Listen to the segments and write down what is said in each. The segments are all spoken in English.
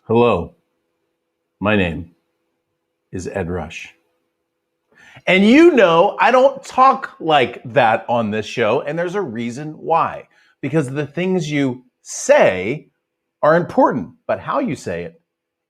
Hello, my name is Ed Rush. And you know I don't talk like that on this show, and there's a reason why. Because the things you say are important, but how you say it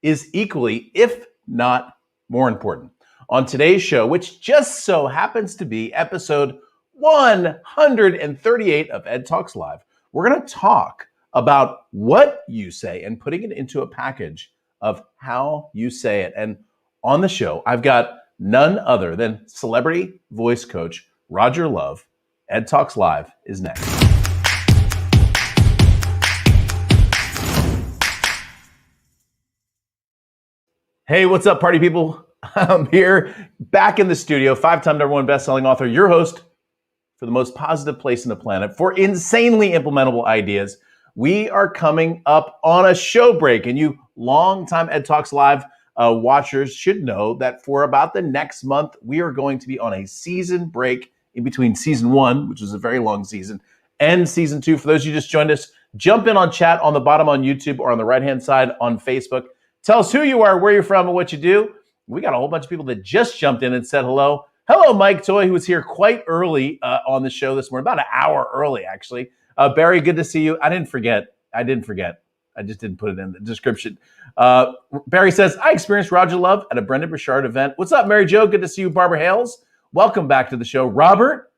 is equally, if not more important. On today's show, which just so happens to be episode 138 of EdTalks Live, we're going to talk about what you say and putting it into a package of how you say it. And on the show, I've got none other than celebrity voice coach Roger Love. EdTalks Live is next. Hey, what's up, party people? I'm here back in the studio, 5-time #1 best-selling author, your host for the most positive place on the planet for insanely implementable ideas. We are coming up on a show break, and you longtime EdTalks Live watchers should know that for about the next month, we are going to be on a season break in between season 1, which was a very long season, and season 2. For those of you who just joined us, jump in on chat on the bottom on YouTube or on the right-hand side on Facebook. Tell us who you are, where you're from, and what you do. We got a whole bunch of people that just jumped in and said hello. Hello, Mike Toy, who was here quite early on the show this morning, about an hour early, actually. Barry, good to see you. I didn't forget. I just didn't put it in the description. Barry says, I experienced Roger Love at a Brendon Burchard event. What's up, Mary Jo? Good to see you. Barbara Hales, welcome back to the show. Robert,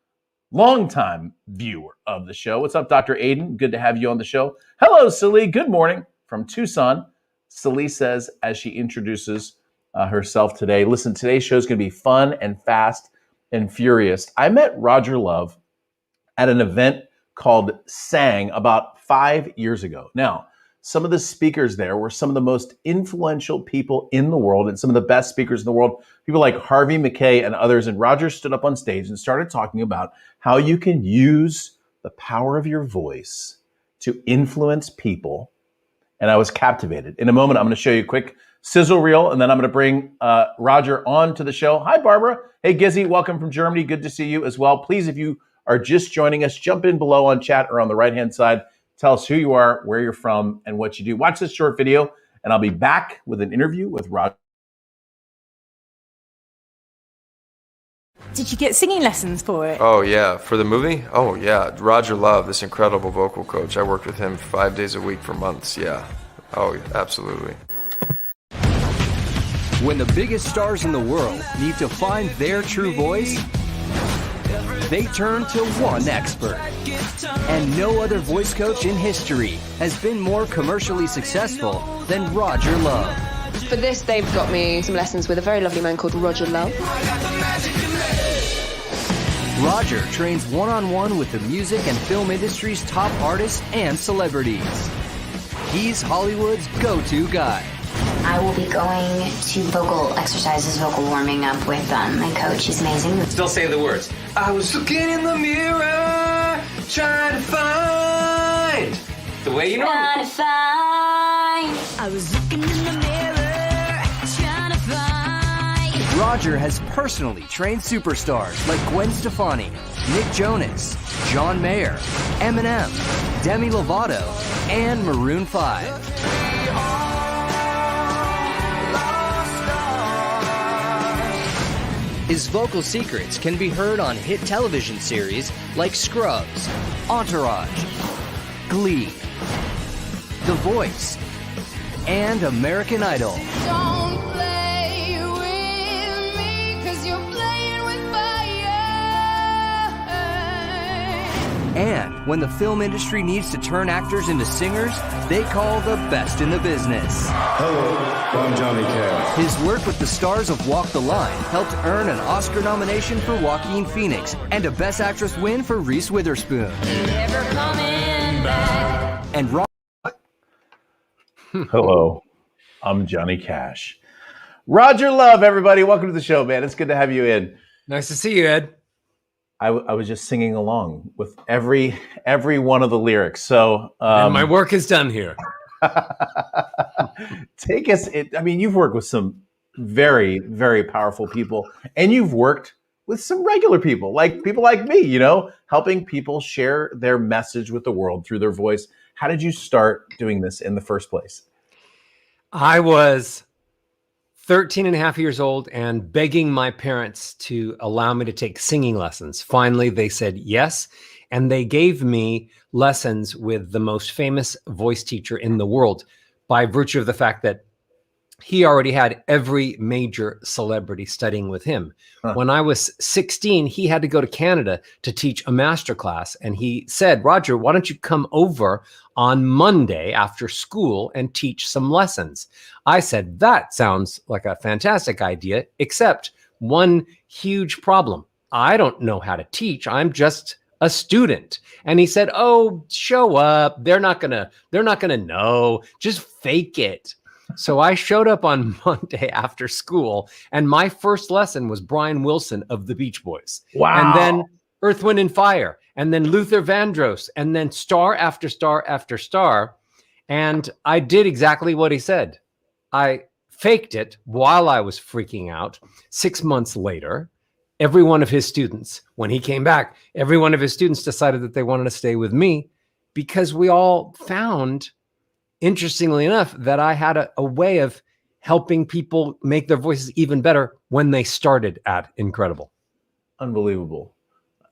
longtime viewer of the show. What's up, Dr. Aiden? Good to have you on the show. Hello, Celie. Good morning from Tucson. Celie says, as she introduces herself today, listen, today's show is going to be fun and fast and furious. I met Roger Love at an event called Sang about 5 years ago. Now, some of the speakers there were some of the most influential people in the world and some of the best speakers in the world, people like Harvey Mackay and others. And Roger stood up on stage and started talking about how you can use the power of your voice to influence people. And I was captivated. In a moment, I'm going to show you a quick sizzle reel, and then I'm going to bring Roger on to the show. Hi, Barbara. Hey, Gizzy. Welcome from Germany. Good to see you as well. Please, if you are just joining us, jump in below on chat or on the right-hand side. Tell us who you are, where you're from, and what you do. Watch this short video, and I'll be back with an interview with Roger. Did you get singing lessons for it? Oh, yeah. For the movie? Oh, yeah. Roger Love, this incredible vocal coach. I worked with him 5 days a week for months. Yeah. Oh, absolutely. When the biggest stars in the world need to find their true voice, they turn to one expert. And no other voice coach in history has been more commercially successful than Roger Love. For this, they've got me some lessons with a very lovely man called Roger Love. Roger trains one-on-one with the music and film industry's top artists and celebrities. He's Hollywood's go-to guy. I will be going to vocal exercises, vocal warming up with my coach. He's amazing. Still say the words. I was looking in the mirror, trying to find the way you know. Trying to find. I was looking in the mirror, trying to find. Roger has personally trained superstars like Gwen Stefani, Nick Jonas, John Mayer, Eminem, Demi Lovato, and Maroon 5. His vocal secrets can be heard on hit television series like Scrubs, Entourage, Glee, The Voice, and American Idol. Don't play with me, 'cause you're playing with fire. And when the film industry needs to turn actors into singers, they call the best in the business. Hello, I'm Johnny Cash. His work with the stars of Walk the Line helped earn an Oscar nomination for Joaquin Phoenix and a Best Actress win for Reese Witherspoon. Never coming back. And Hello, I'm Johnny Cash. Roger Love, everybody. Welcome to the show, man. It's good to have you in. Nice to see you, Ed. I was just singing along with every one of the lyrics. So And my work is done here. Take us. I mean, you've worked with some very, very powerful people, and you've worked with some regular people like me, you know, helping people share their message with the world through their voice. How did you start doing this in the first place? I was 13 and a half years old and begging my parents to allow me to take singing lessons. Finally, they said yes. And they gave me lessons with the most famous voice teacher in the world by virtue of the fact that he already had every major celebrity studying with him. When I was 16, he had to go to Canada to teach a master class. And he said, Roger, why don't you come over on Monday after school and teach some lessons? I said, that sounds like a fantastic idea, except one huge problem. I don't know how to teach. I'm just a student. And he said, oh, show up. They're not gonna know. Just fake it. So I showed up on Monday after school, and my first lesson was Brian Wilson of the Beach Boys. Wow. And then Earth, Wind, and Fire, and then Luther Vandross, and then star after star after star. And I did exactly what he said. I faked it while I was freaking out. 6 months later, every one of his students, when he came back, every one of his students decided that they wanted to stay with me because we all found, interestingly enough, that I had a way of helping people make their voices even better when they started at Incredible. Unbelievable.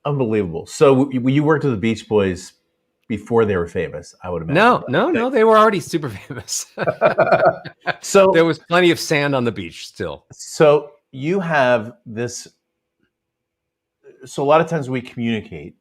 Unbelievable. So you worked with the Beach Boys before they were famous, I would imagine. No, they were already super famous. So there was plenty of sand on the beach still. So you have this. So a lot of times we communicate.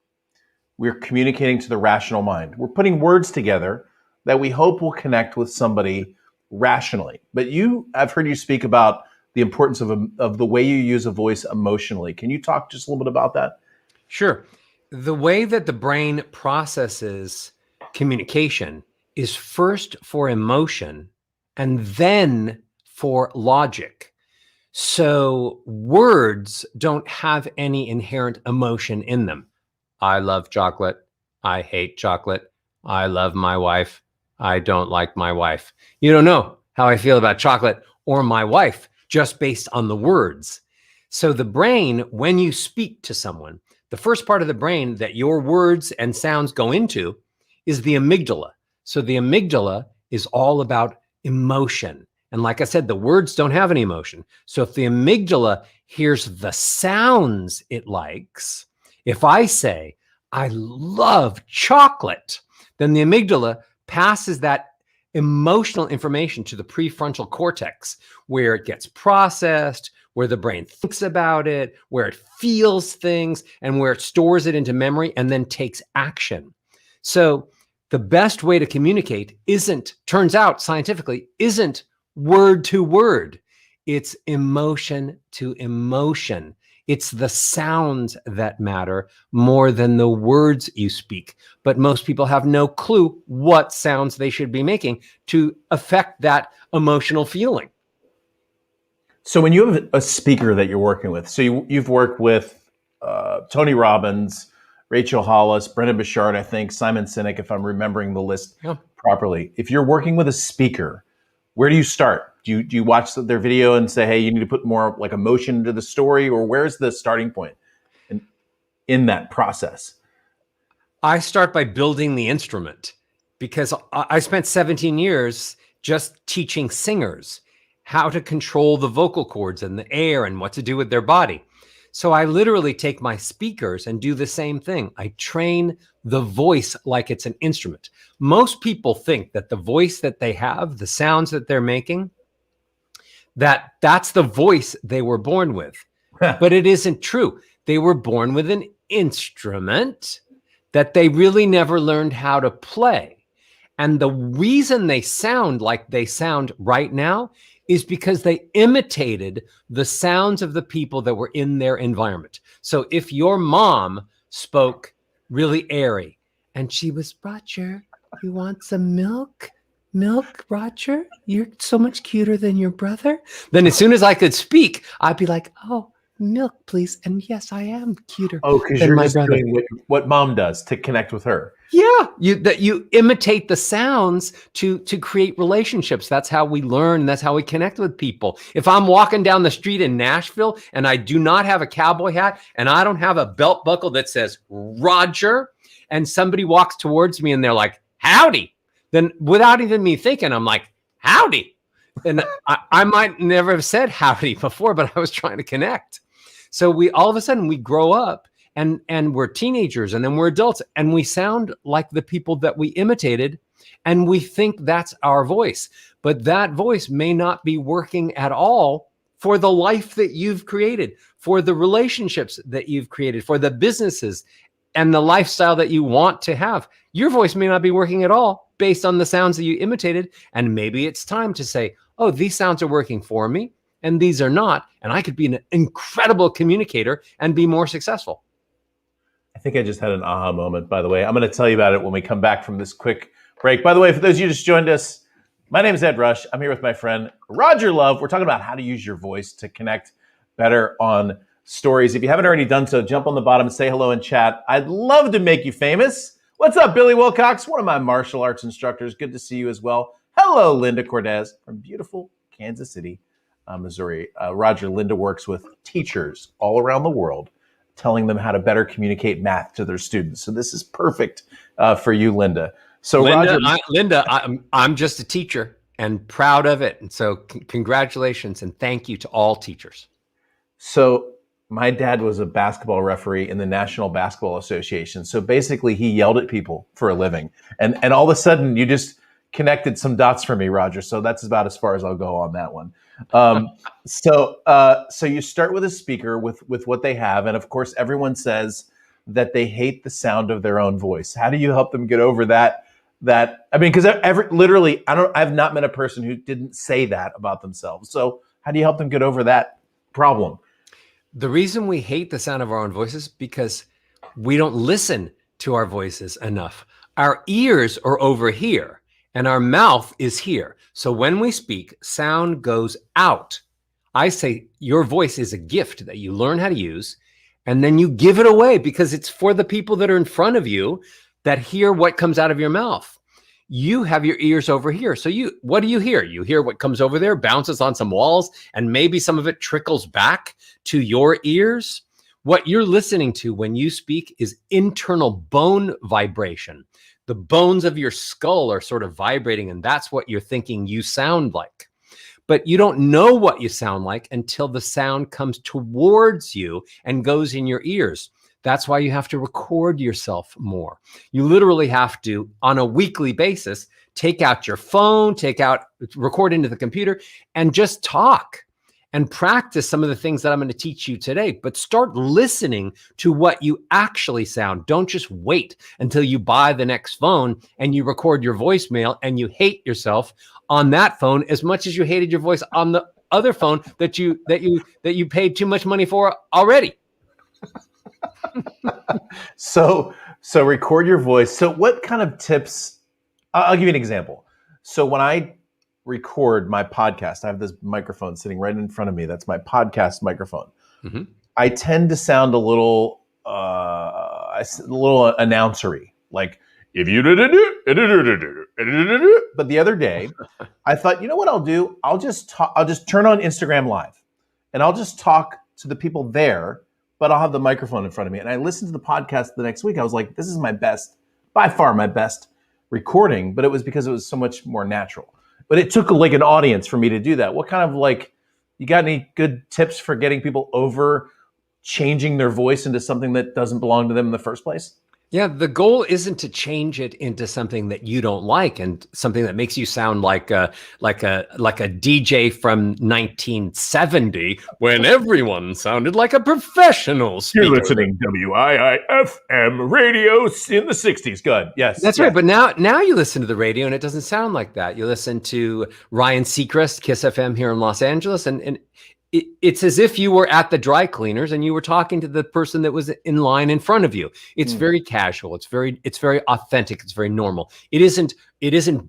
We're communicating to the rational mind. We're putting words together that we hope will connect with somebody rationally. But I've heard you speak about the importance of the way you use a voice emotionally. Can you talk just a little bit about that? Sure. The way that the brain processes communication is first for emotion and then for logic. So words don't have any inherent emotion in them. I love chocolate. I hate chocolate. I love my wife. I don't like my wife. You don't know how I feel about chocolate or my wife just based on the words. So the brain, when you speak to someone, the first part of the brain that your words and sounds go into is the amygdala. So the amygdala is all about emotion. And like I said, the words don't have any emotion. So if the amygdala hears the sounds it likes, if I say, I love chocolate, then the amygdala passes that emotional information to the prefrontal cortex, where it gets processed, where the brain thinks about it, where it feels things, and where it stores it into memory and then takes action. So the best way to communicate turns out scientifically, isn't word to word. It's emotion to emotion. It's the sounds that matter more than the words you speak. But most people have no clue what sounds they should be making to affect that emotional feeling. So when you have a speaker that you're working with, so you've worked with Tony Robbins, Rachel Hollis, Brendon Burchard, I think, Simon Sinek, if I'm remembering the list properly. If you're working with a speaker, where do you start? Do you watch their video and say, hey, you need to put more like emotion into the story? Or where's the starting point in that process? I start by building the instrument, because I spent 17 years just teaching singers how to control the vocal cords and the air and what to do with their body. So I literally take my speakers and do the same thing. I train the voice like it's an instrument. Most people think that the voice that they have, the sounds that they're making, that's the voice they were born with. But it isn't true. They were born with an instrument that they really never learned how to play. And the reason they sound like they sound right now is because they imitated the sounds of the people that were in their environment. So if your mom spoke really airy and she was, Roger, you want some milk? Milk, Roger? You're so much cuter than your brother. Then as soon as I could speak, I'd be like, oh, milk, please. And yes, I am cuter. Oh, because you're just doing what mom does to connect with her. Yeah, you imitate the sounds to create relationships. That's how we learn. That's how we connect with people. If I'm walking down the street in Nashville and I do not have a cowboy hat and I don't have a belt buckle that says Roger, and somebody walks towards me and they're like, howdy, then without even me thinking, I'm like, howdy. And I might never have said howdy before, but I was trying to connect. So we all of a sudden we grow up and we're teenagers and then we're adults and we sound like the people that we imitated and we think that's our voice. But that voice may not be working at all for the life that you've created, for the relationships that you've created, for the businesses and the lifestyle that you want to have. Your voice may not be working at all based on the sounds that you imitated. And maybe it's time to say, oh, these sounds are working for me and these are not. And I could be an incredible communicator and be more successful. I think I just had an aha moment, by the way. I'm going to tell you about it when we come back from this quick break. By the way, for those of you who just joined us, my name is Ed Rush. I'm here with my friend Roger Love. We're talking about how to use your voice to connect better on stories. If you haven't already done so, jump on the bottom, say hello in chat. I'd love to make you famous. What's up, Billy Wilcox, one of my martial arts instructors. Good to see you as well. Hello, Linda Cortez from beautiful Kansas City, Missouri. Roger, Linda works with teachers all around the world, telling them how to better communicate math to their students. So this is perfect for you, Linda. So Linda, I'm just a teacher and proud of it. And so congratulations and thank you to all teachers. So my dad was a basketball referee in the National Basketball Association. So basically he yelled at people for a living. And all of a sudden you just connected some dots for me, Roger. So that's about as far as I'll go on that one. So you start with a speaker with what they have. And of course, everyone says that they hate the sound of their own voice. How do you help them get over that? I mean, because literally, I've not met a person who didn't say that about themselves. So how do you help them get over that problem? The reason we hate the sound of our own voices because we don't listen to our voices enough. Our ears are over here and our mouth is here. So when we speak, sound goes out. I say your voice is a gift that you learn how to use and then you give it away because it's for the people that are in front of you that hear what comes out of your mouth. You have your ears over here. So what do you hear? You hear what comes over there, bounces on some walls, and maybe some of it trickles back to your ears. What you're listening to when you speak is internal bone vibration. The bones of your skull are sort of vibrating, and that's what you're thinking you sound like. But you don't know what you sound like until the sound comes towards you and goes in your ears. That's why you have to record yourself more. You literally have to, on a weekly basis, take out your phone, record into the computer, and just talk and practice some of the things that I'm going to teach you today. But start listening to what you actually sound. Don't just wait until you buy the next phone and you record your voicemail and you hate yourself on that phone as much as you hated your voice on the other phone that you paid too much money for already. So record your voice. So what kind of tips? I'll give you an example. So when I record my podcast, I have this microphone sitting right in front of me. That's my podcast microphone. Mm-hmm. I tend to sound a little announcery, like if you but the other day I thought, you know what I'll do? I'll just turn on Instagram Live and I'll just talk to the people there, but I'll have the microphone in front of me. And I listened to the podcast the next week. I was like, this is by far my best recording, but it was because it was so much more natural. But it took like an audience for me to do that. What kind of you got any good tips for getting people over changing their voice into something that doesn't belong to them in the first place? Yeah, the goal isn't to change it into something that you don't like and something that makes you sound like a DJ from 1970 when everyone sounded like a professional speaker. You're listening WIIFM radio in the 60s. Good. Yes. That's right. But now you listen to the radio and it doesn't sound like that. You listen to Ryan Seacrest, Kiss FM here in Los Angeles, and it's as if you were at the dry cleaners and you were talking to the person that was in line in front of you. It's very casual. It's very authentic. It's very normal. It isn't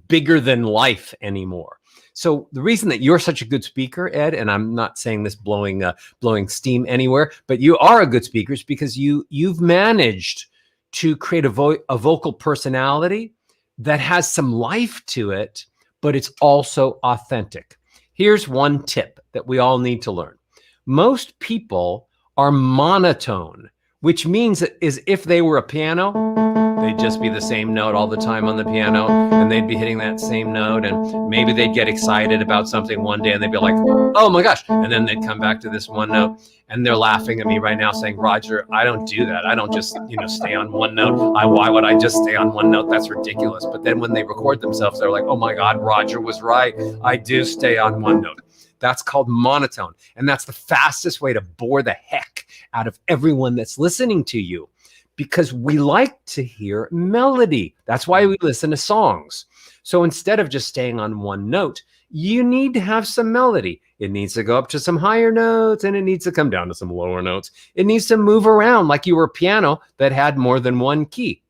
bigger than life anymore. So the reason that you're such a good speaker, Ed, and I'm not saying this blowing steam anywhere, but you are a good speaker is because you've managed to create a vocal personality that has some life to it, but it's also authentic. Here's one tip that we all need to learn. Most people are monotone, which means that as if they were a piano, they'd just be the same note all the time on the piano, and they'd be hitting that same note, and maybe they'd get excited about something one day and they'd be like, oh my gosh, and then they'd come back to this one note, and they're laughing at me right now saying, Roger, I don't do that. I don't just, stay on one note. Why would I just stay on one note? That's ridiculous. But then when they record themselves, they're like, oh my God, Roger was right. I do stay on one note. That's called monotone. And that's the fastest way to bore the heck out of everyone that's listening to you, because we like to hear melody. That's why we listen to songs. So instead of just staying on one note, you need to have some melody. It needs to go up to some higher notes, and it needs to come down to some lower notes. It needs to move around like you were a piano that had more than one key.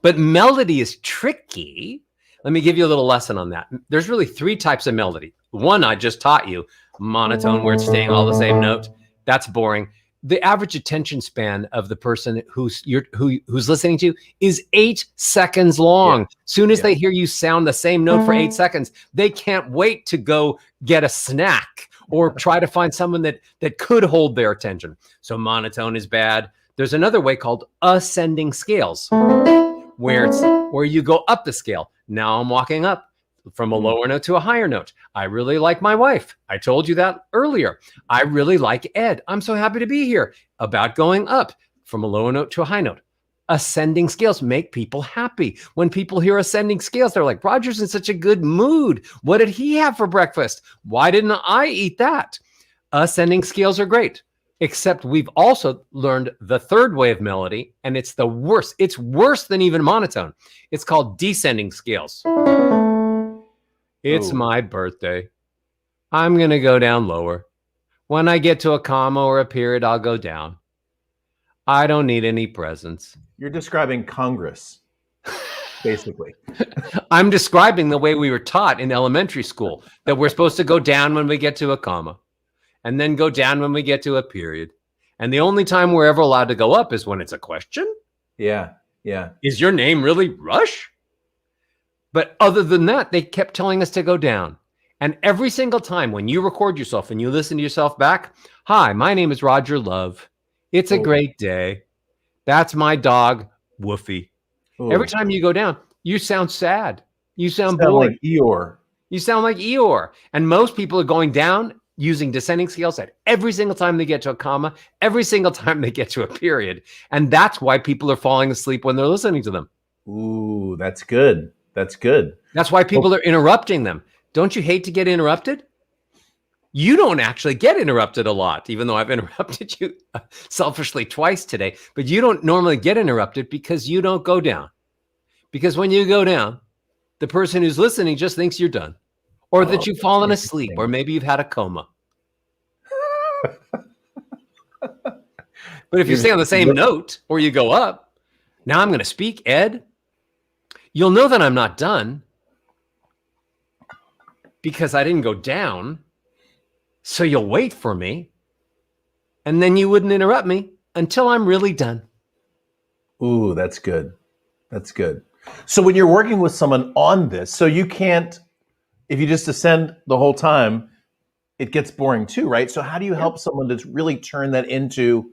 But melody is tricky. Let me give you a little lesson on that. There's really 3 types of melody. One I just taught you, monotone, where it's staying all the same note. That's boring. The average attention span of the person who's listening to you is 8 seconds long. Soon as they hear you sound the same note for 8 seconds, they can't wait to go get a snack or try to find someone that could hold their attention. So monotone is bad. There's another way called ascending scales, where you go up the scale. Now I'm walking up from a lower note to a higher note. I really like my wife. I told you that earlier. I really like Ed. I'm so happy to be here. About going up from a lower note to a high note. Ascending scales make people happy. When people hear ascending scales, they're like, Roger's in such a good mood. What did he have for breakfast? Why didn't I eat that? Ascending scales are great. Except we've also learned the third way of melody, and it's the worst. It's worse than even monotone. It's called descending scales. It's my birthday. I'm going to go down lower. When I get to a comma or a period, I'll go down. I don't need any presents. You're describing Congress, basically. I'm describing the way we were taught in elementary school, that we're supposed to go down when we get to a comma, and then go down when we get to a period. And the only time we're ever allowed to go up is when it's a question. Yeah. Is your name really Rush? But other than that, they kept telling us to go down. And every single time when you record yourself and you listen to yourself back, hi, my name is Roger Love. It's a great day. That's my dog, Woofy. Every time you go down, you sound sad. You sound bored. Like Eeyore. You sound like Eeyore. And most people are going down using descending scale set every single time they get to a comma, every single time they get to a period. And that's why people are falling asleep when they're listening to them. Ooh, that's good. That's good. That's why people are interrupting them. Don't you hate to get interrupted? You don't actually get interrupted a lot, even though I've interrupted you selfishly twice today. But you don't normally get interrupted because you don't go down. Because when you go down, the person who's listening just thinks you're done. Or that you've fallen asleep, or maybe you've had a coma. But if you stay on the same note, or you go up, now I'm going to speak, Ed. You'll know that I'm not done because I didn't go down. So you'll wait for me, and then you wouldn't interrupt me until I'm really done. Ooh, that's good. That's good. So when you're working with someone on this, so you can't, if you just ascend the whole time, it gets boring too, right? So how do you help someone to really turn that into,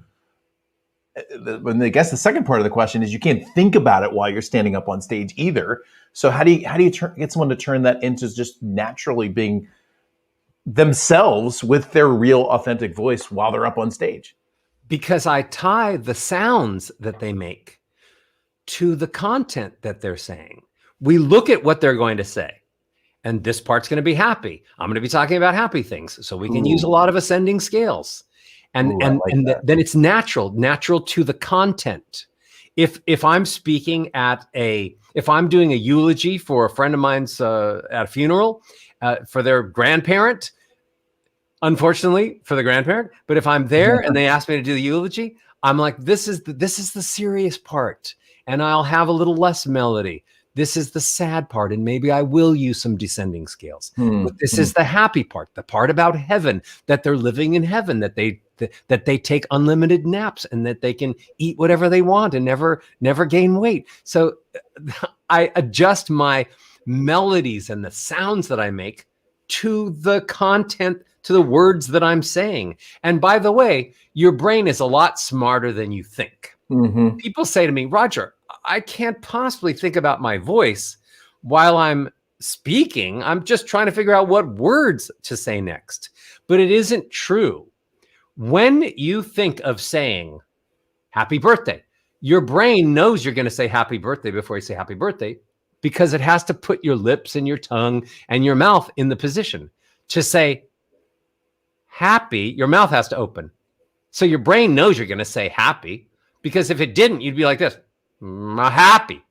I guess the second part of the question is you can't think about it while you're standing up on stage either. So how do you get someone to turn that into just naturally being themselves with their real authentic voice while they're up on stage? Because I tie the sounds that they make to the content that they're saying. We look at what they're going to say. And this part's going to be happy. I'm going to be talking about happy things. So we can use a lot of ascending scales. And then it's natural to the content. If I'm speaking if I'm doing a eulogy for a friend of mine's at a funeral for their grandparent, unfortunately for the grandparent, but if I'm there and they ask me to do the eulogy, I'm like, this is the serious part, and I'll have a little less melody. This is the sad part, and maybe I will use some descending scales. But this is the happy part, the part about heaven, that they're living in heaven, that they take unlimited naps, and that they can eat whatever they want and never gain weight. So I adjust my melodies and the sounds that I make to the content, to the words that I'm saying. And by the way, your brain is a lot smarter than you think. People say to me, Roger, I can't possibly think about my voice while I'm speaking. I'm just trying to figure out what words to say next. But it isn't true. When you think of saying happy birthday, your brain knows you're going to say happy birthday before you say happy birthday, because it has to put your lips and your tongue and your mouth in the position to say happy. Your mouth has to open. So your brain knows you're going to say happy, because if it didn't, you'd be like this, happy.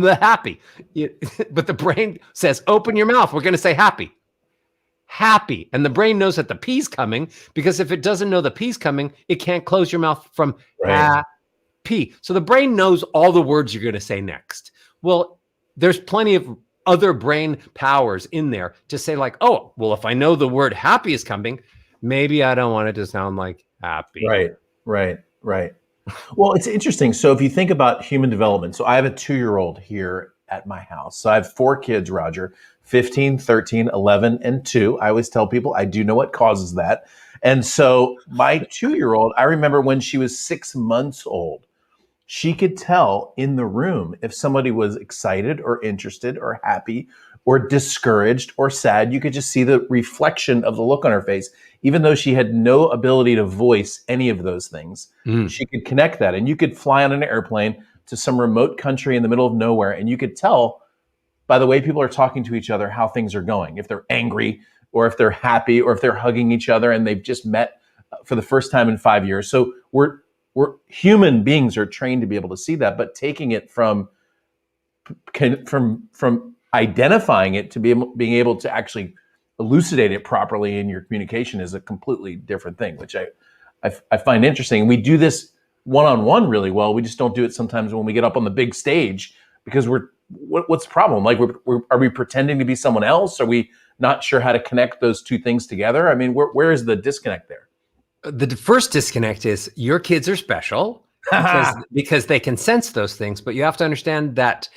Happy. But the brain says, open your mouth. We're going to say happy. Happy. And the brain knows that the P's coming, because if it doesn't know the P's coming, it can't close your mouth from happy. So the brain knows all the words you're going to say next. Well, there's plenty of other brain powers in there to say like, oh, well, if I know the word happy is coming, maybe I don't want it to sound like happy. Right. Well, it's interesting. So if you think about human development, so I have a 2-year-old here at my house. So I have 4 kids, Roger, 15, 13, 11, and 2. I always tell people I do know what causes that. And so my 2-year-old, I remember when she was 6 months old, she could tell in the room if somebody was excited or interested or happy or discouraged or sad. You could just see the reflection of the look on her face. Even though she had no ability to voice any of those things, she could connect that. And you could fly on an airplane to some remote country in the middle of nowhere, and you could tell by the way people are talking to each other how things are going, if they're angry or if they're happy or if they're hugging each other and they've just met for the first time in 5 years. So we're human beings are trained to be able to see that, but taking it from identifying it to being able to actually elucidate it properly in your communication is a completely different thing, which I find interesting. And we do this one-on-one really well. We just don't do it sometimes when we get up on the big stage, because what's the problem? Like, are we pretending to be someone else? Are we not sure how to connect those two things together? I mean, where is the disconnect there? The first disconnect is your kids are special because they can sense those things. But you have to understand that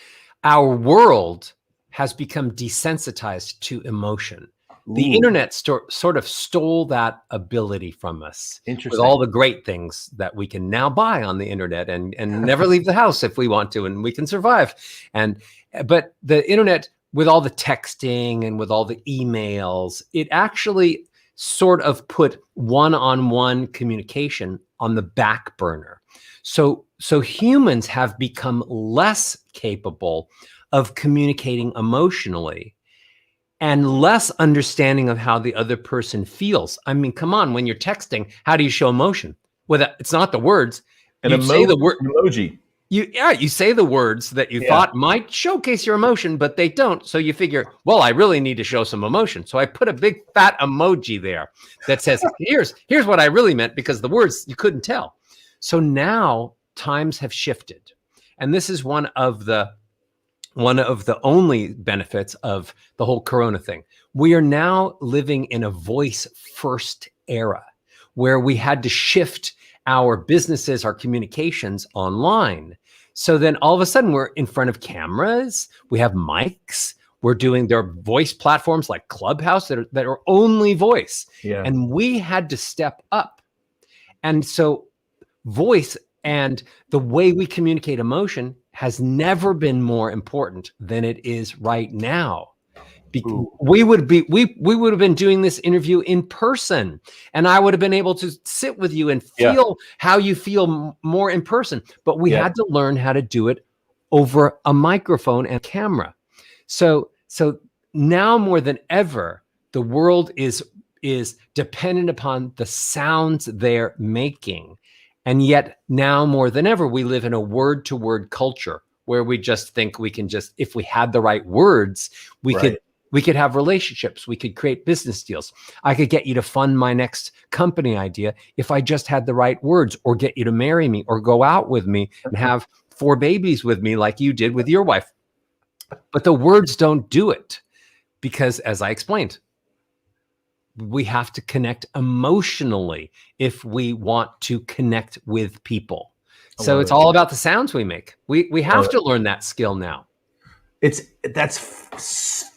our world has become desensitized to emotion. The internet sort of stole that ability from us. Interesting. With all the great things that we can now buy on the internet and never leave the house if we want to, and we can survive. But the internet, with all the texting and with all the emails, it actually sort of put one-on-one communication on the back burner. So humans have become less capable of communicating emotionally and less understanding of how the other person feels. I mean, come on, when you're texting, how do you show emotion? Well, it's not the words. You say the word emoji. You say the words that you thought might showcase your emotion, but they don't. So you figure, well, I really need to show some emotion. So I put a big fat emoji there that says, here's what I really meant, because the words you couldn't tell. So now times have shifted. And this is one of the only benefits of the whole Corona thing. We are now living in a voice first era where we had to shift our businesses, our communications online. So then all of a sudden we're in front of cameras, we have mics, there are voice platforms like Clubhouse that are only voice. Yeah. And we had to step up. And so voice and the way we communicate emotion has never been more important than it is right now. We would have been doing this interview in person, and I would have been able to sit with you and feel how you feel more in person. But we had to learn how to do it over a microphone and camera. So now more than ever, the world is dependent upon the sounds they're making. And yet now more than ever, we live in a word-to-word culture where we just think we can if we had the right words, we could have relationships. We could create business deals. I could get you to fund my next company idea if I just had the right words, or get you to marry me or go out with me and have 4 babies with me like you did with your wife. But the words don't do it, because as I explained, we have to connect emotionally if we want to connect with people. So it's all about the sounds we make. We have to learn that skill now. That's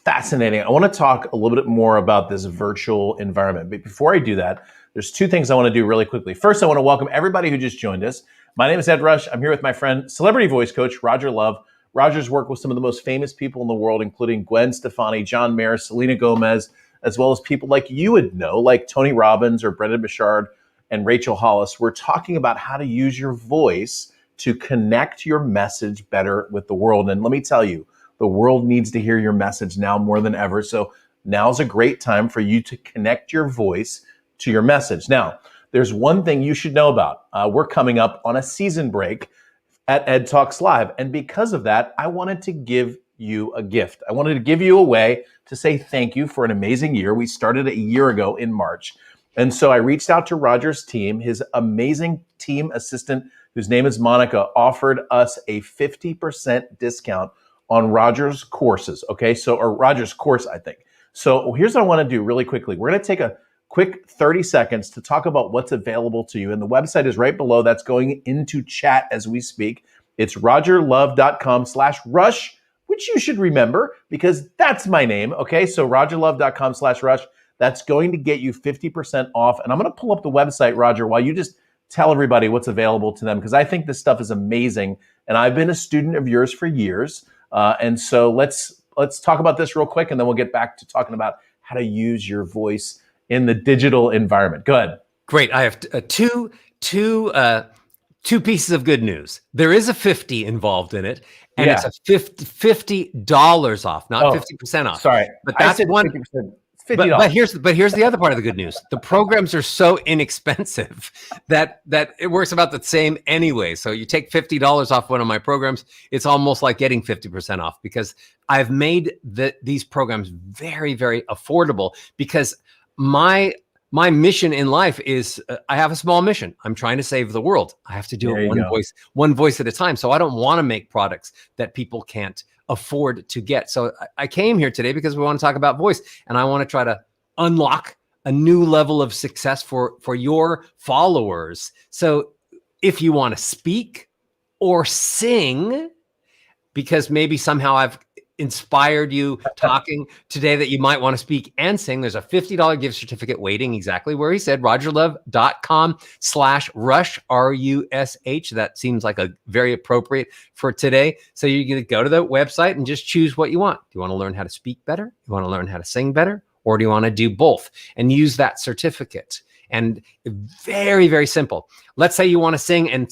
fascinating. I want to talk a little bit more about this virtual environment. But before I do that, there's 2 things I want to do really quickly. First, I want to welcome everybody who just joined us. My name is Ed Rush. I'm here with my friend, celebrity voice coach, Roger Love. Roger's worked with some of the most famous people in the world, including Gwen Stefani, John Mayer, Selena Gomez, as well as people like you would know, like Tony Robbins or Brendon Burchard and Rachel Hollis. We're talking about how to use your voice to connect your message better with the world. And let me tell you, the world needs to hear your message now more than ever. So now's a great time for you to connect your voice to your message. Now, there's one thing you should know about. We're coming up on a season break at EdTalks Live. And because of that, I wanted to give you a gift. I wanted to give you a way to say thank you for an amazing year. We started a year ago in March. And so I reached out to Roger's team. His amazing team assistant, whose name is Monica, offered us a 50% discount on Roger's courses. Okay, or Roger's course, I think. So here's what I want to do really quickly. We're going to take a quick 30 seconds to talk about what's available to you. And the website is right below. That's going into chat as we speak. It's rogerlove.com/rush, which you should remember because that's my name. Okay, so rogerlove.com/rush. That's going to get you 50% off. And I'm going to pull up the website, Roger, while you just tell everybody what's available to them, because I think this stuff is amazing. And I've been a student of yours for years. And so let's talk about this real quick, and then we'll get back to talking about how to use your voice in the digital environment. Go ahead. Great. I have two pieces of good news. There is a 50 involved in it, and it's a $50 off, not 50% off. Sorry, but that's one. 50%. But here's the other part of the good news. The programs are so inexpensive that it works about the same anyway. So you take $50 off one of my programs, it's almost like getting 50% off because I've made these programs very, very affordable because my mission in life is I have a small mission. I'm trying to save the world. I have to do it one voice at a time. So I don't want to make products that people can't afford to get. So I came here today because we want to talk about voice, and I want to try to unlock a new level of success for your followers. So if you want to speak or sing, because maybe somehow I've inspired you talking today that you might want to speak and sing, there's a $50 gift certificate waiting exactly where he said, rogerlove.com/rush, RUSH. That seems like a very appropriate for today. So you're going to go to the website and just choose what you want. Do you want to learn how to speak better? You want to learn how to sing better? Or do you want to do both and use that certificate? And very, very simple. Let's say you want to sing and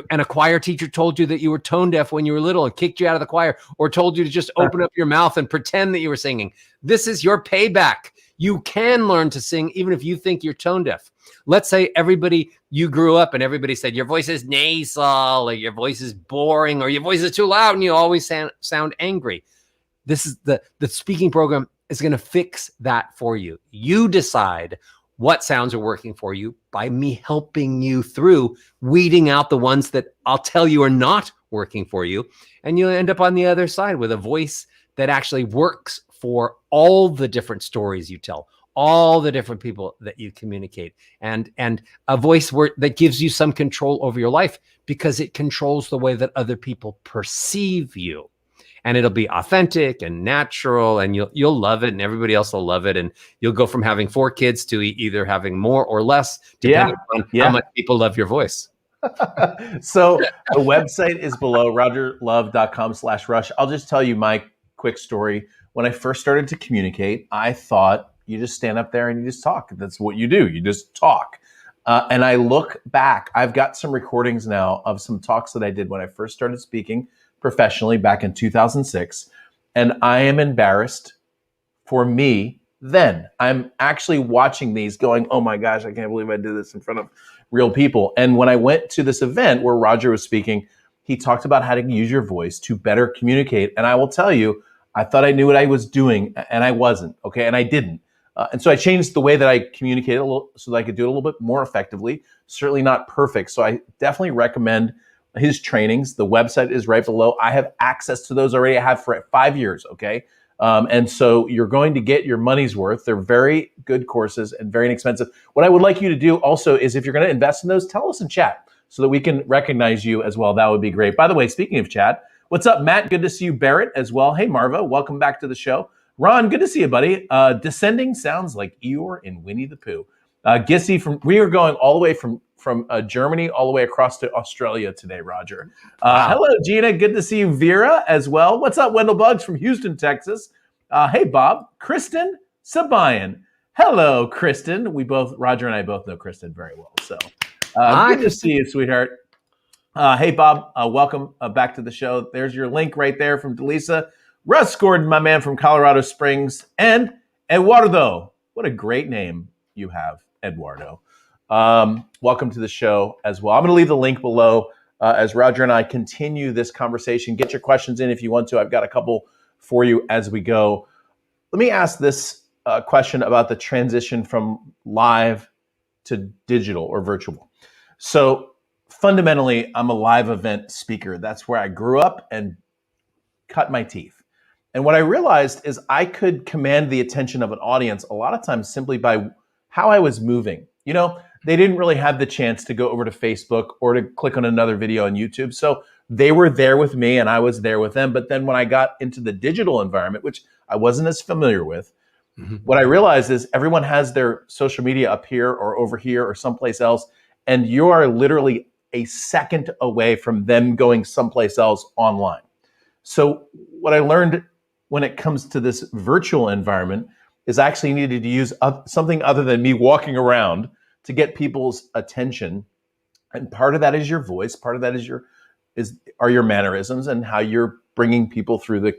a choir teacher told you that you were tone deaf when you were little and kicked you out of the choir, or told you to just open up your mouth and pretend that you were singing. This is your payback. You can learn to sing even if you think you're tone deaf. Let's say you grew up and everybody said your voice is nasal, or your voice is boring, or your voice is too loud and you always sound angry. This is the speaking program is going to fix that for you. You decide what sounds are working for you by me helping you through weeding out the ones that I'll tell you are not working for you. And you'll end up on the other side with a voice that actually works for all the different stories you tell, all the different people that you communicate, and a voice that gives you some control over your life because it controls the way that other people perceive you. And it'll be authentic and natural, and you'll love it, and everybody else will love it. And you'll go from having 4 kids to either having more or less, depending on how much people love your voice. So the website is below, rogerlove.com/rush. I'll just tell you my quick story. When I first started to communicate, I thought you just stand up there and you just talk. That's what you do. You just talk. And I look back, I've got some recordings now of some talks that I did when I first started speaking professionally back in 2006. And I am embarrassed for me then. I'm actually watching these going, oh my gosh, I can't believe I did this in front of real people. And when I went to this event where Roger was speaking, he talked about how to use your voice to better communicate. And I will tell you, I thought I knew what I was doing and I wasn't, okay? And I didn't. And so I changed the way that I communicated a little so that I could do it a little bit more effectively. Certainly not perfect. So I definitely recommend his trainings. The website is right below. I have access to those already. I have for 5 years, okay? And so you're going to get your money's worth. They're very good courses and very inexpensive. What I would like you to do also is if you're going to invest in those, tell us in chat so that we can recognize you as well. That would be great. By the way, speaking of chat, what's up, Matt? Good to see you. Barrett as well. Hey, Marva, welcome back to the show. Ron, good to see you, buddy. Descending sounds like Eeyore and Winnie the Pooh. Gissy we are going all the way from Germany all the way across to Australia today, Roger. Hello, Gina. Good to see you. Vera as well. What's up, Wendell Buggs from Houston, Texas? Hey, Bob. Kristen Sabayan. Hello, Kristen. Roger and I both know Kristen very well. So good to see you, sweetheart. Hey, Bob. Welcome back to the show. There's your link right there from Delisa. Russ Gordon, my man from Colorado Springs. And Eduardo. What a great name you have, Eduardo. Welcome to the show as well. I'm going to leave the link below as Roger and I continue this conversation. Get your questions in if you want to. I've got a couple for you as we go. Let me ask this question about the transition from live to digital or virtual. So fundamentally, I'm a live event speaker. That's where I grew up and cut my teeth. And what I realized is I could command the attention of an audience a lot of times simply by how I was moving. You know, they didn't really have the chance to go over to Facebook or to click on another video on YouTube. So they were there with me and I was there with them. But then when I got into the digital environment, which I wasn't as familiar with, what I realized is everyone has their social media up here or over here or someplace else. And you are literally a second away from them going someplace else online. So what I learned when it comes to this virtual environment is I actually needed to use something other than me walking around to get people's attention. And part of that is your voice. Part of that are your mannerisms and how you're bringing people through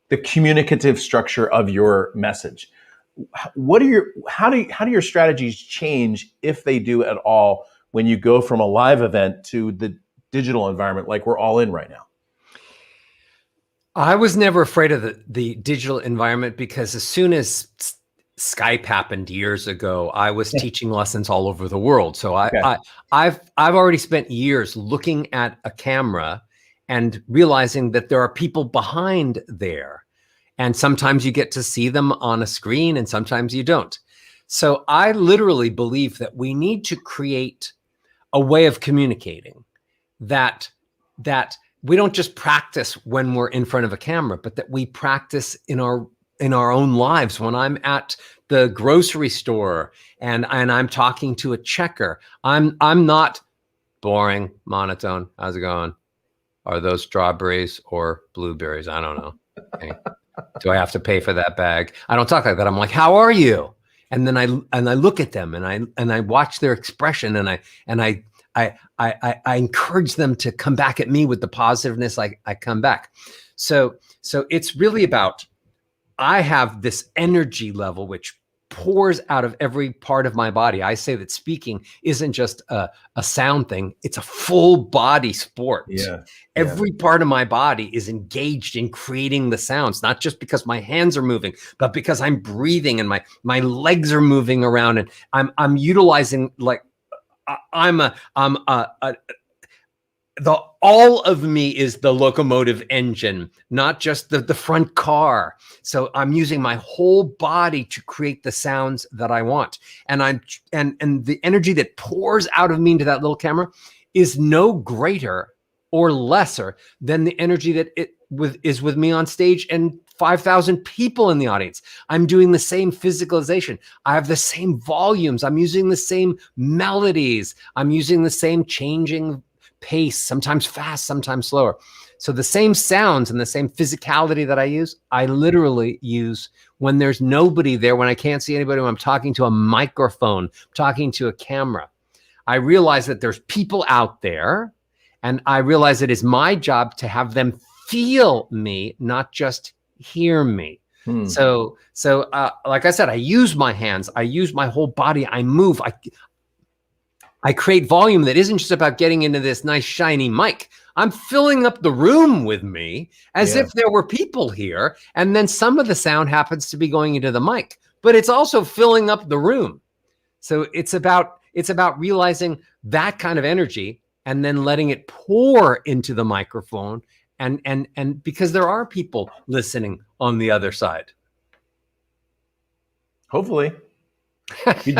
the communicative structure of your message. How do your strategies change, if they do at all, when you go from a live event to the digital environment like we're all in right now? I was never afraid of the digital environment because as soon as Skype happened years ago, I was teaching lessons all over the world. So I've already spent years looking at a camera and realizing that there are people behind there. And sometimes you get to see them on a screen and sometimes you don't. So I literally believe that we need to create a way of communicating that we don't just practice when we're in front of a camera, but that we practice in our own lives. When I'm at the grocery store and I'm talking to a checker, I'm not boring, monotone. How's it going? Are those strawberries or blueberries? I don't know. Okay. Do I have to pay for that bag? I don't talk like that. I'm like, how are you? And then I look at them and I watch their expression and I encourage them to come back at me with the positiveness I come back. So it's really about, I have this energy level which pours out of every part of my body. I say that speaking isn't just a sound thing, it's a full body sport. Every part of my body is engaged in creating the sounds, not just because my hands are moving, but because I'm breathing and my legs are moving around and I'm utilizing, like, all of me is the locomotive engine, not just the front car. So I'm using my whole body to create the sounds that I want. And the energy that pours out of me into that little camera is no greater or lesser than the energy that is with me on stage and 5,000 people in the audience. I'm doing the same physicalization. I have the same volumes. I'm using the same melodies. I'm using the same changing pace, sometimes fast, sometimes slower. So the same sounds and the same physicality that I use, I literally use when there's nobody there, when I can't see anybody, when I'm talking to a microphone, talking to a camera. I realize that there's people out there, and I realize it is my job to have them feel me, not just hear me. So like I said, I use my hands, I use my whole body, I move, I create volume that isn't just about getting into this nice shiny mic. I'm filling up the room with me as if there were people here. And then some of the sound happens to be going into the mic, but it's also filling up the room. So it's about realizing that kind of energy and then letting it pour into the microphone. And because there are people listening on the other side. Hopefully. If you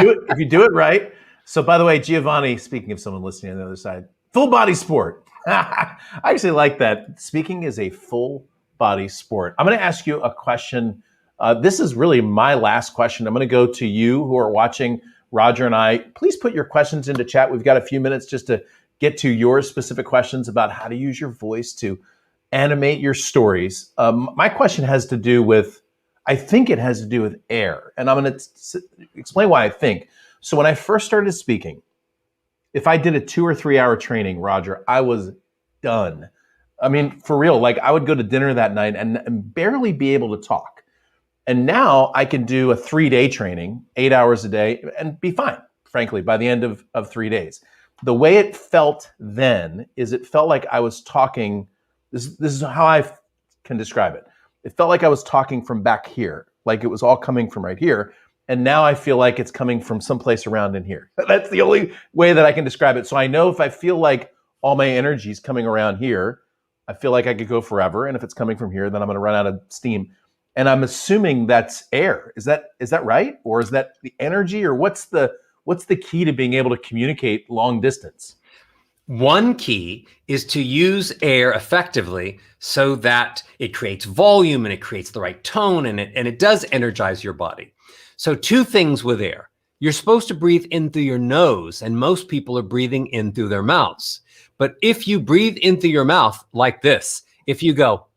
do it right. So, by the way, Giovanni, speaking of someone listening on the other side, full body sport. I actually like that. Speaking is a full body sport. I'm going to ask you a question. This is really my last question. I'm going to go to you who are watching Roger and I. Please put your questions into chat. We've got a few minutes just to get to your specific questions about how to use your voice to animate your stories. My question has to do with, I think it has to do with air. And I'm going to explain why I think. So when I first started speaking, if I did a 2 or 3 hour training, Roger, I was done. I mean, for real, like I would go to dinner that night and barely be able to talk. And now I can do a 3-day training, 8 hours a day, and be fine, frankly, by the end of 3 days. The way it felt then is it felt like I was talking, this is how I can describe it. It felt like I was talking from back here, like it was all coming from right here. And now I feel like it's coming from someplace around in here. That's the only way that I can describe it. So I know if I feel like all my energy is coming around here, I feel like I could go forever. And if it's coming from here, then I'm going to run out of steam. And I'm assuming that's air. Is that right? Or is that the energy? Or what's the key to being able to communicate long distance? One key is to use air effectively so that it creates volume and it creates the right tone and it does energize your body. So 2 things with air. You're supposed to breathe in through your nose, and most people are breathing in through their mouths. But if you breathe in through your mouth like this, if you go,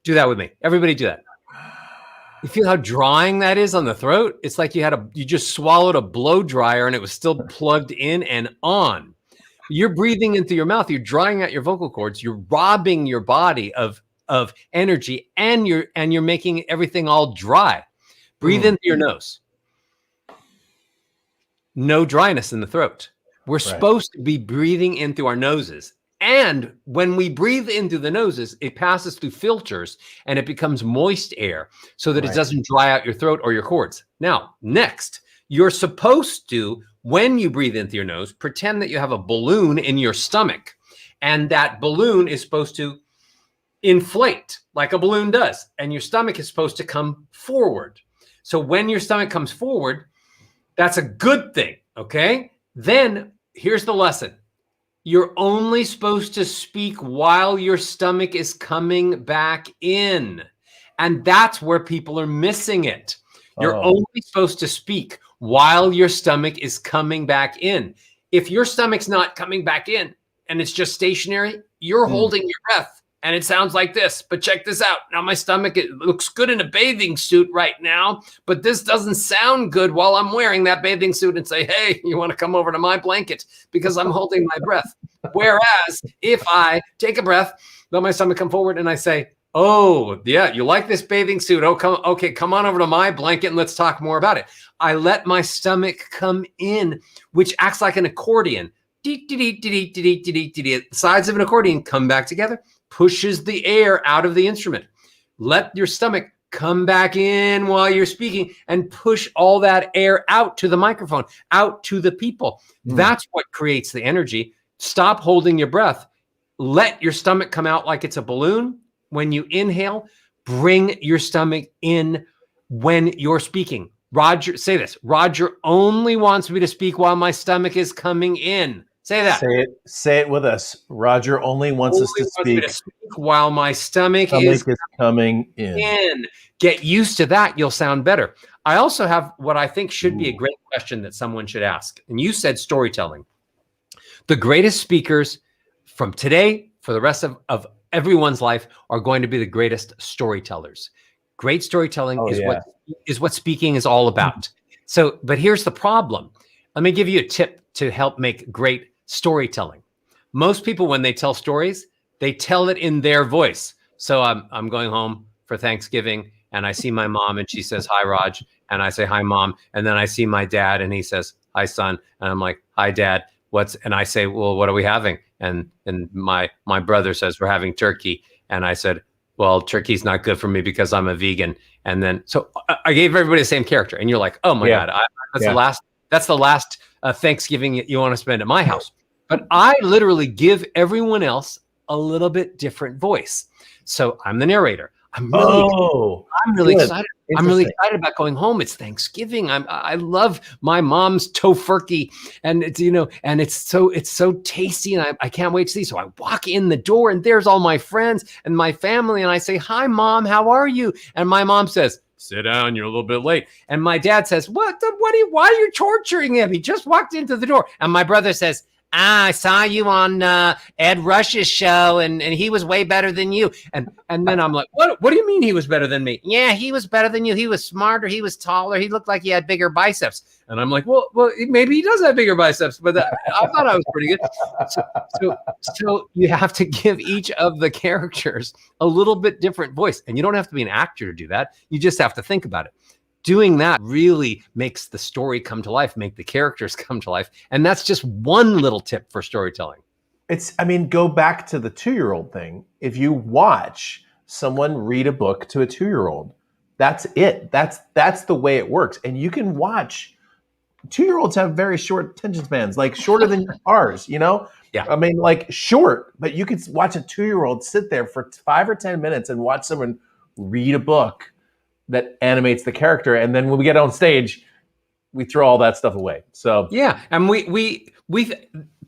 do that with me. Everybody do that. You feel how drying that is on the throat? It's like you just swallowed a blow dryer and it was still plugged in and on. You're breathing into your mouth. You're drying out your vocal cords. You're robbing your body of energy, and you're making everything all dry. Breathe into your nose. No dryness in the throat. We're supposed to be breathing in through our noses. And when we breathe in through the noses, it passes through filters and it becomes moist air so that it doesn't dry out your throat or your cords. Now, next, you're supposed to, when you breathe in through your nose, pretend that you have a balloon in your stomach. And that balloon is supposed to inflate like a balloon does. And your stomach is supposed to come forward. So when your stomach comes forward, that's a good thing, okay? Then here's the lesson. You're only supposed to speak while your stomach is coming back in. And that's where people are missing it. You're only supposed to speak while your stomach is coming back in. If your stomach's not coming back in and it's just stationary, you're holding your breath. And it sounds like this, but check this out. Now my stomach, it looks good in a bathing suit right now, but this doesn't sound good while I'm wearing that bathing suit and say, hey, you want to come over to my blanket because I'm holding my breath. Whereas if I take a breath, let my stomach come forward and I say, oh yeah, you like this bathing suit? Oh, come on over to my blanket and let's talk more about it. I let my stomach come in, which acts like an accordion. The sides of an accordion come back together, pushes the air out of the instrument. Let your stomach come back in while you're speaking and push all that air out to the microphone, out to the people. That's what creates the energy. Stop holding your breath. Let your stomach come out like it's a balloon. When you inhale, bring your stomach in when you're speaking. Roger, say this. Roger only wants me to speak while my stomach is coming in. Say that. Say it with us. Roger only wants us to speak while my stomach is coming in. Get used to that. You'll sound better. I also have what I think should be a great question that someone should ask. And you said storytelling. The greatest speakers from today for the rest of everyone's life are going to be the greatest storytellers. Great storytelling is what speaking is all about. So, but here's the problem. Let me give you a tip to help make great storytelling. Most people, when they tell stories, they tell it in their voice. So I'm going home for Thanksgiving and I see my mom and she says, hi, Raj. And I say, hi, mom. And then I see my dad and he says, hi, son. And I'm like, hi, dad. And I say, well, what are we having? And my brother says, we're having turkey. And I said, well, turkey's not good for me because I'm a vegan. And then, so I gave everybody the same character. And you're like, oh my God, that's the last Thanksgiving you want to spend at my house. But I literally give everyone else a little bit different voice. So I'm the narrator. I'm really excited. I'm really excited about going home. It's Thanksgiving. I love my mom's tofurkey, and it's and it's so tasty, and I can't wait to see. So I walk in the door, and there's all my friends and my family, and I say, "Hi, Mom. How are you?" And my mom says, sit down, you're a little bit late. And my dad says, why are you torturing him? He just walked into the door. And my brother says, I saw you on Ed Rush's show, and he was way better than you. And then I'm like, what do you mean he was better than me? Yeah, he was better than you. He was smarter. He was taller. He looked like he had bigger biceps. And I'm like, well, maybe he does have bigger biceps, but I thought I was pretty good. So you have to give each of the characters a little bit different voice. And you don't have to be an actor to do that. You just have to think about it. Doing that really makes the story come to life, make the characters come to life. And that's just one little tip for storytelling. Go back to the 2-year-old thing. If you watch someone read a book to a 2-year-old, that's it. That's the way it works. And you can watch, 2-year-olds have very short attention spans, like shorter than ours, Yeah. Like short, but you could watch a 2-year-old sit there for 5 or 10 minutes and watch someone read a book that animates the character. And then when we get on stage, we throw all that stuff away. So yeah. And we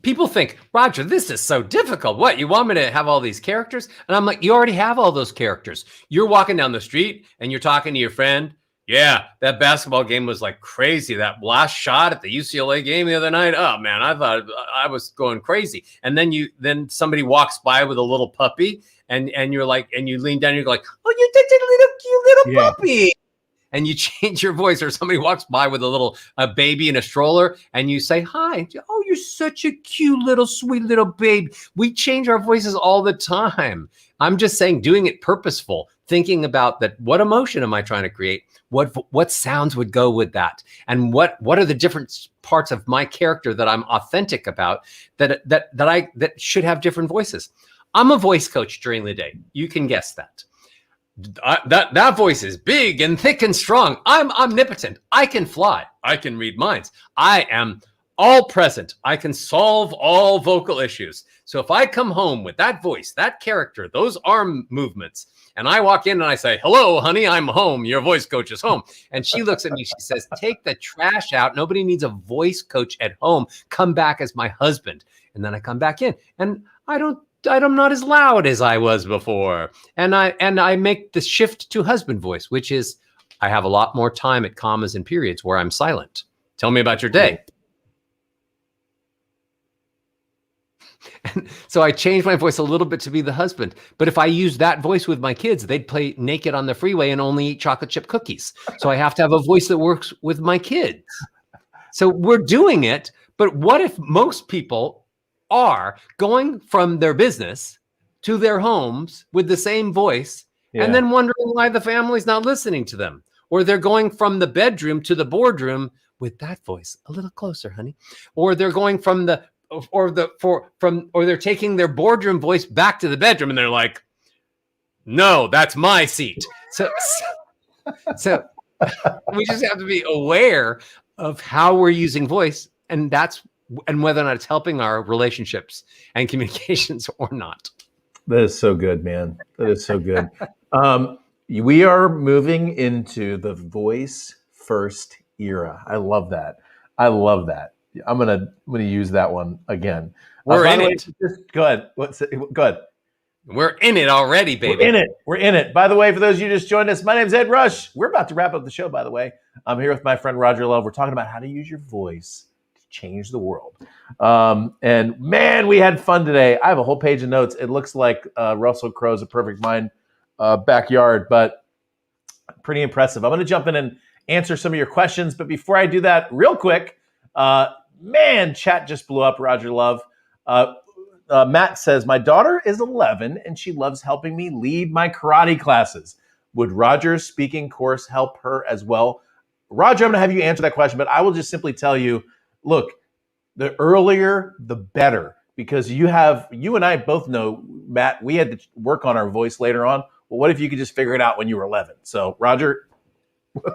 people think, Roger, this is so difficult. What, you want me to have all these characters? And I'm like, you already have all those characters. You're walking down the street and you're talking to your friend. Yeah, that basketball game was like crazy. That last shot at the UCLA game the other night. Oh man, I thought I was going crazy. And then somebody walks by with a little puppy, and you're like, and you lean down, and you're like, oh, you did a little cute little puppy. And you change your voice, or somebody walks by with a baby in a stroller, and you say, hi. Oh, you're such a cute little, sweet little baby. We change our voices all the time. I'm just saying, doing it purposeful, thinking about that. What emotion am I trying to create? What sounds would go with that? And what are the different parts of my character that I'm authentic about that should have different voices? I'm a voice coach during the day. You can guess that. That voice is big and thick and strong. I'm omnipotent. I can fly. I can read minds. I am all present. I can solve all vocal issues. So if I come home with that voice, that character, those arm movements, and I walk in and I say, hello, honey, I'm home. Your voice coach is home. And she looks at me. She says, take the trash out. Nobody needs a voice coach at home. Come back as my husband. And then I come back in, and I'm not as loud as I was before. And I make the shift to husband voice, which is I have a lot more time at commas and periods where I'm silent. Tell me about your day. And so I changed my voice a little bit to be the husband. But if I use that voice with my kids, they'd play naked on the freeway and only eat chocolate chip cookies. So I have to have a voice that works with my kids. So we're doing it. But what if most people are going from their business to their homes with the same voice, and then wondering why the family's not listening to them? Or they're going from the bedroom to the boardroom with that voice, a little closer, honey. Or they're going from they're taking their boardroom voice back to the bedroom, and they're like, no, that's my seat. So we just have to be aware of how we're using voice, and whether or not it's helping our relationships and communications or not. That is so good, man. That is so good. We are moving into the voice first era. I love that. I'm gonna use that one again. We're in it. Go ahead. Go ahead. We're in it already, baby. We're in it. By the way, for those of you who just joined us, my name's Ed Rush. We're about to wrap up the show, by the way. I'm here with my friend Roger Love. We're talking about how to use your voice to change the world. And man, we had fun today. I have a whole page of notes. It looks like Russell Crowe's A Perfect Mind backyard, but pretty impressive. I'm going to jump in and answer some of your questions. But before I do that, real quick, man, chat just blew up, Roger Love. Matt says, my daughter is 11 and she loves helping me lead my karate classes. Would Roger's speaking course help her as well? Roger, I'm going to have you answer that question, but I will just simply tell you, look, the earlier, the better, because you and I both know, Matt, we had to work on our voice later on. Well, what if you could just figure it out when you were 11? So Roger,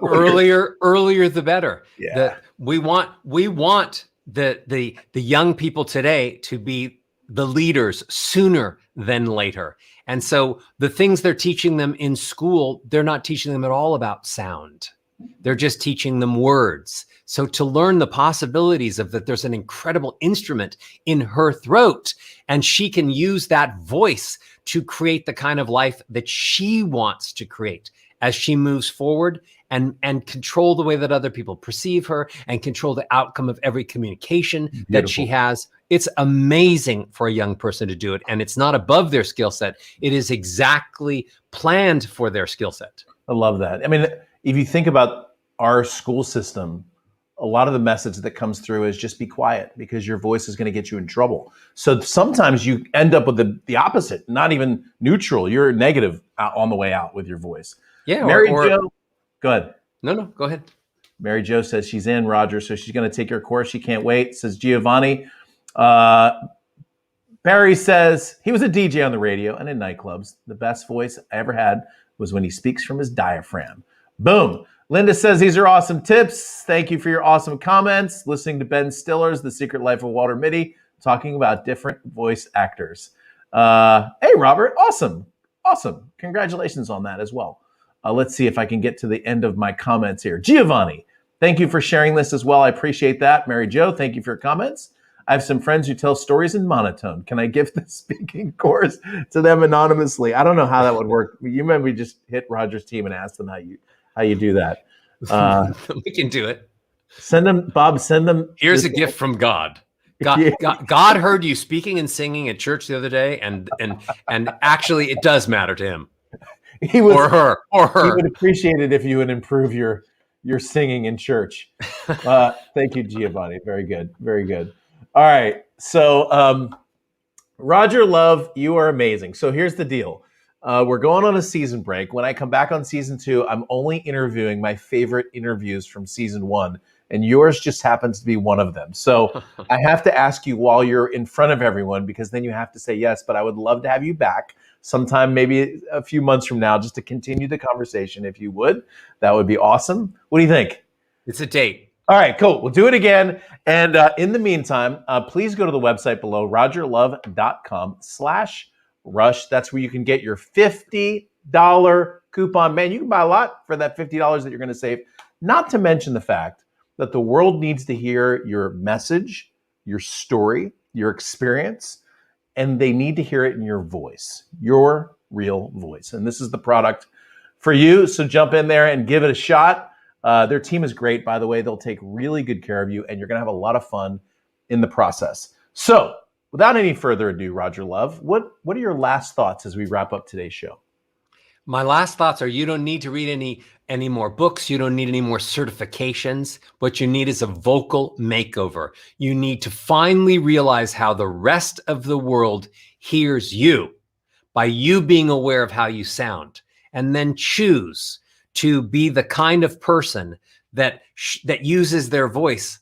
earlier the better. Yeah. We want the young people today to be the leaders sooner than later. And so the things they're teaching them in school, they're not teaching them at all about sound. They're just teaching them words. So to learn the possibilities of that, there's an incredible instrument in her throat, and she can use that voice to create the kind of life that she wants to create as she moves forward, and control the way that other people perceive her, and control the outcome of every communication that she has. It's amazing for a young person to do it, and it's not above their skill set. It is exactly planned for their skill set. I love that. I mean, if you think about our school system, a lot of the message that comes through is just be quiet because your voice is going to get you in trouble. So sometimes you end up with the opposite, not even neutral. You're negative on the way out with your voice. Yeah. Mary Jo, go ahead. No, go ahead. Mary Jo says she's in, Roger, so she's going to take your course. She can't wait, says Giovanni. Barry says he was a DJ on the radio and in nightclubs. The best voice I ever had was when he speaks from his diaphragm. Boom. Linda says these are awesome tips. Thank you for your awesome comments. Listening to Ben Stiller's The Secret Life of Walter Mitty, talking about different voice actors. Hey, Robert. Awesome. Congratulations on that as well. Let's see if I can get to the end of my comments here. Giovanni, thank you for sharing this as well. I appreciate that. Mary Jo, thank you for your comments. I have some friends who tell stories in monotone. Can I give the speaking course to them anonymously? I don't know how that would work. You maybe just hit Roger's team and ask them how you do that. We can do it. Send them, Bob. Send them. Here's a gift from God. God heard you speaking and singing at church the other day, and actually, it does matter to him. He would, or her. He would appreciate it if you would improve your singing in church. Thank you, Giovanni. Very good. All right. So, Roger Love, you are amazing. So here's the deal. We're going on a season break. When I come back on season 2, I'm only interviewing my favorite interviews from season 1, and yours just happens to be one of them. So I have to ask you while you're in front of everyone, because then you have to say yes, but I would love to have you back sometime, maybe a few months from now, just to continue the conversation. If you would, that would be awesome. What do you think? It's a date. All right, cool. We'll do it again. And in the meantime, please go to the website below, rogerlove.com/rush. That's where you can get your $50 coupon. Man, you can buy a lot for that $50 that you're going to save. Not to mention the fact that the world needs to hear your message, your story, your experience, and they need to hear it in your voice, your real voice. And this is the product for you. So jump in there and give it a shot. Their team is great, by the way. They'll take really good care of you, and you're going to have a lot of fun in the process. So without any further ado, Roger Love, what are your last thoughts as we wrap up today's show? My last thoughts are, you don't need to read any more books. You don't need any more certifications. What you need is a vocal makeover. You need to finally realize how the rest of the world hears you by you being aware of how you sound, and then choose to be the kind of person that uses their voice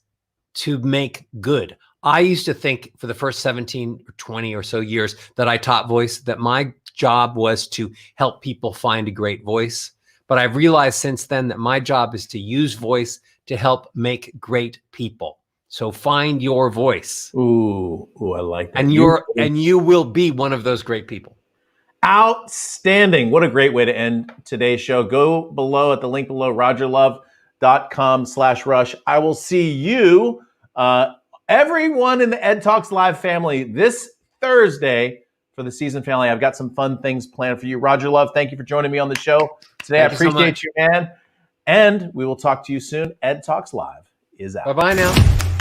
to make good. I used to think for the first 17 or 20 or so years that I taught voice, that my job was to help people find a great voice. But I've realized since then that my job is to use voice to help make great people. So find your voice. Ooh, I like that. And you will be one of those great people. Outstanding. What a great way to end today's show. Go below at the link below, rogerlove.com/rush. I will see you, everyone in the EdTalks Live family, this Thursday for the season finale. I've got some fun things planned for you. Roger Love, thank you for joining me on the show today. I appreciate you, man. And we will talk to you soon. EdTalks Live is out. Bye-bye now.